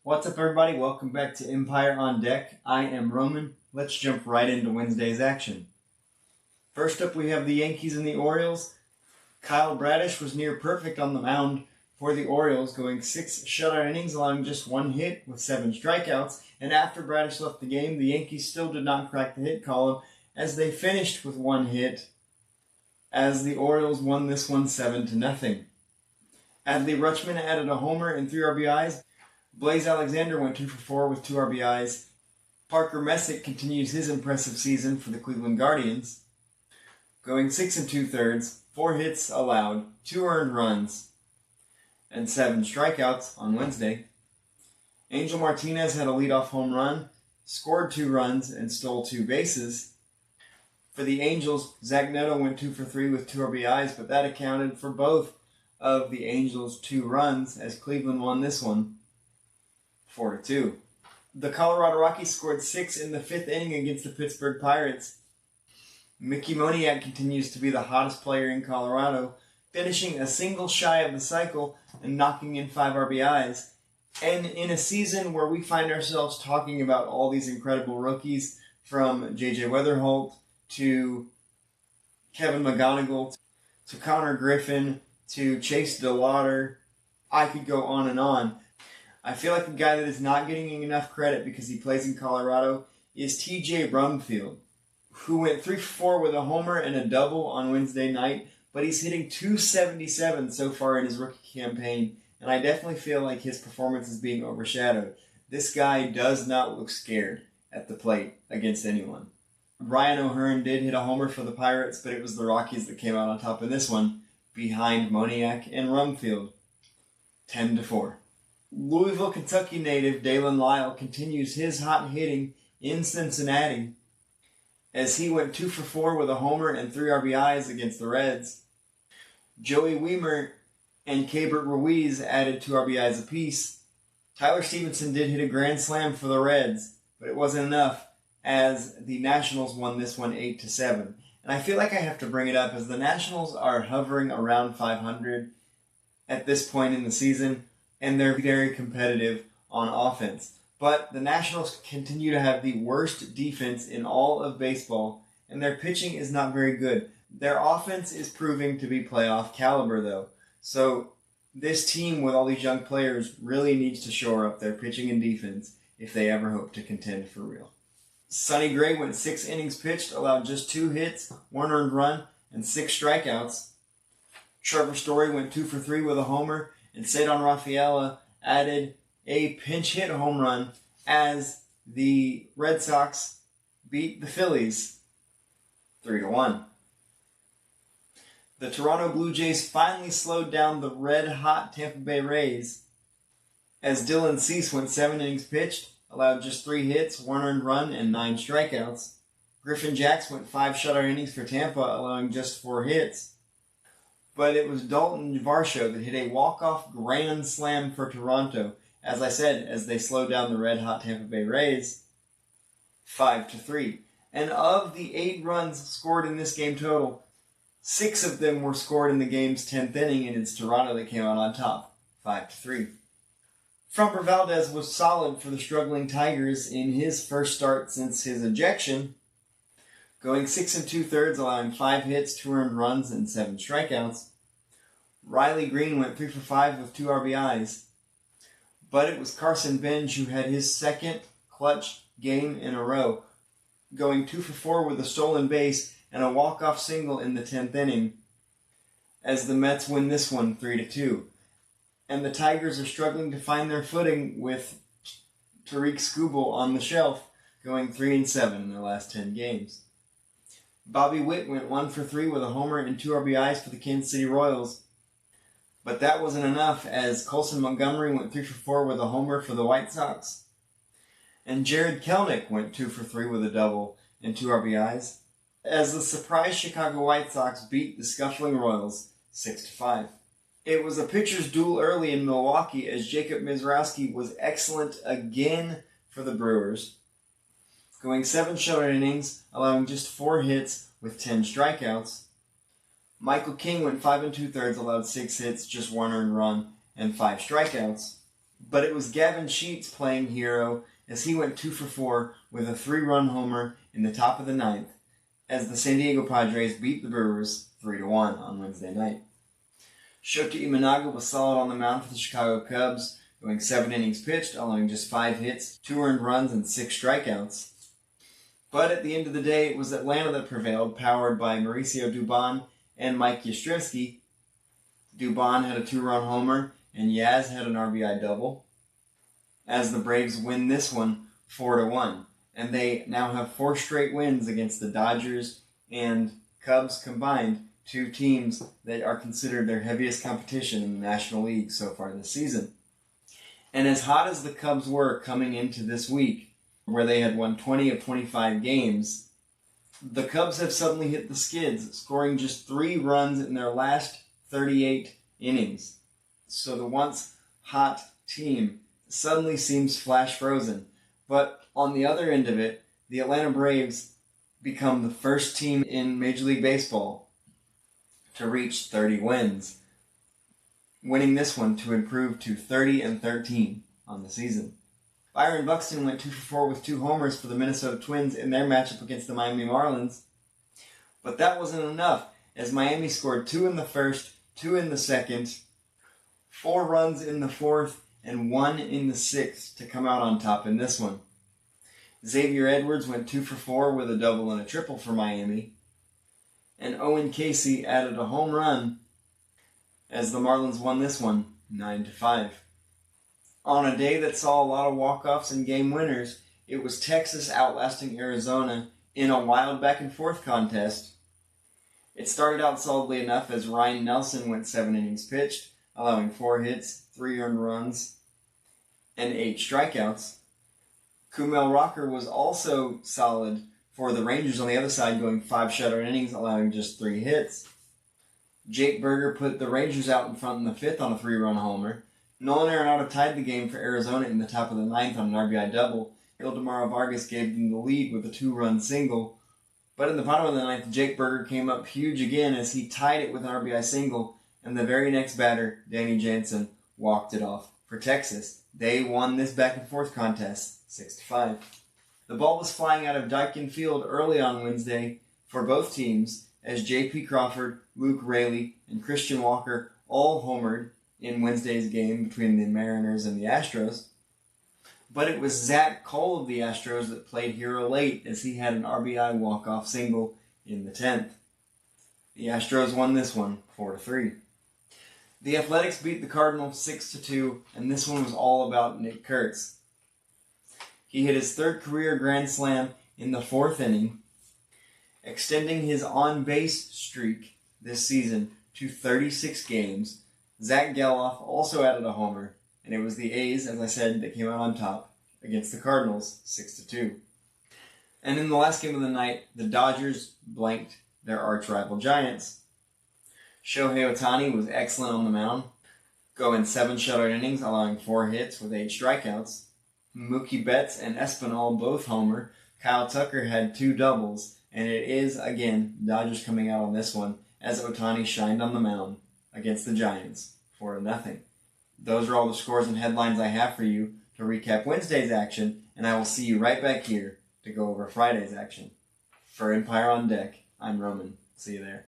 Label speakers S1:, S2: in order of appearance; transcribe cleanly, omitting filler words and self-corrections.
S1: What's up, everybody? Welcome back to Empire on Deck. I am Roman. Let's jump right into Wednesday's action. First up, we have the Yankees and the Orioles. Kyle Bradish was near perfect on the mound for the Orioles, going 6 shutout innings, allowing just 1 hit with 7 strikeouts. And after Bradish left the game, the Yankees still did not crack the hit column as they finished with 1 hit, as the Orioles won this one 7-0. Adley Rutschman added a homer and 3 RBIs. Blaze Alexander went 2 for 4 with 2 RBIs. Parker Messick continues his impressive season for the Cleveland Guardians, going 6 2/3, 4 hits allowed, 2 earned runs, and 7 strikeouts on Wednesday. Angel Martinez had a leadoff home run, scored 2 runs, and stole 2 bases. For the Angels, Zach Neto went 2 for 3 with 2 RBIs, but that accounted for both of the Angels' 2 runs as Cleveland won this one 4-2. The Colorado Rockies scored 6 in the 5th inning against the Pittsburgh Pirates. Mickey Moniak continues to be the hottest player in Colorado, finishing a single shy of the cycle and knocking in 5 RBIs. And in a season where we find ourselves talking about all these incredible rookies, from J.J. Weatherholt to Kevin McGonigal to Connor Griffin to Chase DeLauder, I could go on and on. I feel like the guy that is not getting enough credit because he plays in Colorado is TJ Brumfield, who went 3 for 4 with a homer and a double on Wednesday night, but he's hitting .277 so far in his rookie campaign, and I definitely feel like his performance is being overshadowed. This guy does not look scared at the plate against anyone. Ryan O'Hearn did hit a homer for the Pirates, but it was the Rockies that came out on top in this one, behind Moniak and Rumfield, 10-4. Louisville, Kentucky native Dalen Lyle continues his hot hitting in Cincinnati as he went 2 for 4 with a homer and 3 RBIs against the Reds. Joey Wiemer and Keibert Ruiz added 2 RBIs apiece. Tyler Stephenson did hit a grand slam for the Reds, but it wasn't enough as the Nationals won this one 8-7. And I feel like I have to bring it up as the Nationals are hovering around 500 at this point in the season, and they're very competitive on offense. But the Nationals continue to have the worst defense in all of baseball, and their pitching is not very good. Their offense is proving to be playoff caliber, though. So this team with all these young players really needs to shore up their pitching and defense if they ever hope to contend for real. Sonny Gray went 6 innings pitched, allowed just 2 hits, 1 earned run, and 6 strikeouts. Trevor Story went 2 for 3 with a homer, and Cedon Rafaela added a pinch hit home run as the Red Sox beat the Phillies 3-1. The Toronto Blue Jays finally slowed down the red-hot Tampa Bay Rays as Dylan Cease went 7 innings pitched, allowed just 3 hits, 1 earned run, and 9 strikeouts. Griffin Jacks went 5 shutout innings for Tampa, allowing just 4 hits. But it was Dalton Varsho that hit a walk-off grand slam for Toronto, as I said, as they slowed down the red-hot Tampa Bay Rays 5-3. And of the 8 runs scored in this game total, 6 of them were scored in the game's 10th inning, and it's Toronto that came out on top, 5-3. Framber Valdez was solid for the struggling Tigers in his first start since his ejection, going 6 2/3, allowing 5 hits, 2 earned runs, and 7 strikeouts. Riley Green went 3 for 5 with 2 RBIs. But it was Carson Benj who had his second clutch game in a row, going 2 for 4 with a stolen base and a walk-off single in the 10th inning, as the Mets win this one 3-2. And the Tigers are struggling to find their footing with Tariq Skubal on the shelf, going 3-7 in their last 10 games. Bobby Witt went 1 for 3 with a homer and 2 RBIs for the Kansas City Royals. But that wasn't enough as Colson Montgomery went 3 for 4 with a homer for the White Sox. And Jared Kelenic went 2 for 3 with a double and 2 RBIs as the surprise Chicago White Sox beat the scuffling Royals 6-5. It was a pitcher's duel early in Milwaukee as Jacob Mizrowski was excellent again for the Brewers, going 7 shutout innings, allowing just 4 hits with 10 strikeouts. Michael King went 5 2/3, allowed 6 hits, just 1 earned run, and 5 strikeouts. But it was Gavin Sheets playing hero as he went 2 for 4 with a 3-run homer in the top of the ninth as the San Diego Padres beat the Brewers 3-1 on Wednesday night. Shota Imanaga was solid on the mound for the Chicago Cubs, going 7 innings pitched, allowing just 5 hits, 2 earned runs, and 6 strikeouts. But at the end of the day, it was Atlanta that prevailed, powered by Mauricio Dubon and Mike Yastrzemski. Dubon had a 2-run homer, and Yaz had an RBI double, as the Braves win this one 4-1. And they now have 4 straight wins against the Dodgers and Cubs combined, 2 teams that are considered their heaviest competition in the National League so far this season. And as hot as the Cubs were coming into this week, where they had won 20 of 25 games, the Cubs have suddenly hit the skids, scoring just 3 runs in their last 38 innings. So the once hot team suddenly seems flash frozen. But on the other end of it, the Atlanta Braves become the first team in Major League Baseball to reach 30 wins, winning this one to improve to 30-13 on the season. Byron Buxton went 2 for 4 with 2 homers for the Minnesota Twins in their matchup against the Miami Marlins. But that wasn't enough, as Miami scored 2 in the first, 2 in the second, 4 runs in the fourth, and 1 in the sixth to come out on top in this one. Xavier Edwards went 2 for 4 with a double and a triple for Miami. And Owen Casey added a home run as the Marlins won this one 9-5. On a day that saw a lot of walk-offs and game winners, it was Texas outlasting Arizona in a wild back-and-forth contest. It started out solidly enough as Ryan Nelson went 7 innings pitched, allowing 4 hits, 3 earned runs, and 8 strikeouts. Kumel Rocker was also solid for the Rangers on the other side, going 5 shutout innings, allowing just 3 hits. Jake Berger put the Rangers out in front in the 5th on a 3-run homer. Nolan Arenado tied the game for Arizona in the top of the 9th on an RBI double. Ildemaro Vargas gave them the lead with a 2-run single. But in the bottom of the 9th, Jake Berger came up huge again as he tied it with an RBI single, and the very next batter, Danny Jansen, walked it off for Texas. They won this back-and-forth contest 6-5. The ball was flying out of Daikin Field early on Wednesday for both teams as J.P. Crawford, Luke Raley, and Christian Walker all homered in Wednesday's game between the Mariners and the Astros. But it was Zach Cole of the Astros that played hero late as he had an RBI walk-off single in the 10th. The Astros won this one 4-3. The Athletics beat the Cardinals 6-2, and this one was all about Nick Kurtz. He hit his 3rd career grand slam in the 4th inning, extending his on-base streak this season to 36 games. Zach Geloff also added a homer, and it was the A's, as I said, that came out on top against the Cardinals 6-2. And in the last game of the night, the Dodgers blanked their arch-rival Giants. Shohei Ohtani was excellent on the mound, going 7 shutout innings, allowing 4 hits with 8 strikeouts. Mookie Betts and Espinal both homer. Kyle Tucker had 2 doubles, and it is, again, Dodgers coming out on this one as Ohtani shined on the mound against the Giants 4-0. Those are all the scores and headlines I have for you to recap Wednesday's action, and I will see you right back here to go over Friday's action. For Empire on Deck, I'm Roman. See you there.